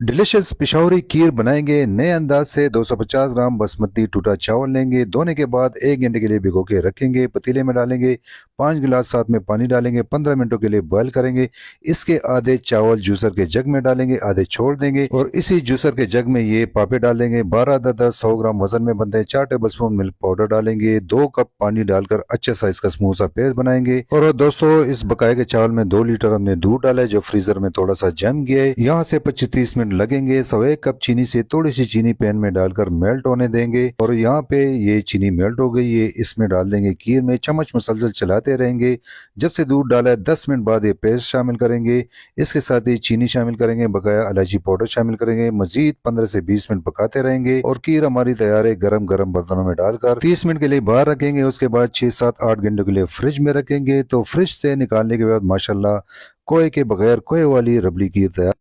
Delicious पिशौरी खीर बनाएंगे नए अंदाज से। 250 ग्राम बासमती टूटा चावल लेंगे। धोने के बाद 1 घंटे के लिए भिगो के रखेंगे। पतीले में डालेंगे 5 गिलास साथ में पानी डालेंगे। 15 मिनटों के लिए बॉयल करेंगे। इसके आधे चावल जूसर के जग में डालेंगे, आधे छोड़ देंगे और इसी जूसर के जग में ये पापे डालेंगे। 12-10 100 ग्राम वजन में बनते हैं। 4 टेबल स्पून मिल्क पाउडर डालेंगे। 2 कप पानी डालकर अच्छे साइज का स्मूथ सा पेस्ट बनाएंगे। और दोस्तों इस बकाए के चावल में 2 लीटर हमने दूध डाला है जो फ्रीजर में थोड़ा सा जम गया है। यहाँ से 25-30 मिनट लगेंगे। 1 कप चीनी से थोड़ी सी चीनी पैन में डालकर मेल्ट होने देंगे। और यहाँ पे ये चीनी मेल्ट हो गई है, इसमें डाल देंगे खीर में। चम्मच मुसलसल चलाते रहेंगे। जब से दूध डाला है 10 मिनट बाद ये पेस्ट शामिल करेंगे। इसके साथ ही चीनी शामिल करेंगे, बकाया इलायची पाउडर शामिल करेंगे। मजीद 15 से 20 मिनट पकाते रहेंगे और खीर हमारी तैयार है। गरम गरम बर्तनों में डालकर 30 मिनट के लिए बाहर रखेंगे। उसके बाद 6-7-8 घंटों के लिए फ्रिज में रखेंगे। तो फ्रिज से निकालने के बाद माशाल्लाह खोए के बगैर खोए वाली रबड़ी खीर तैयार।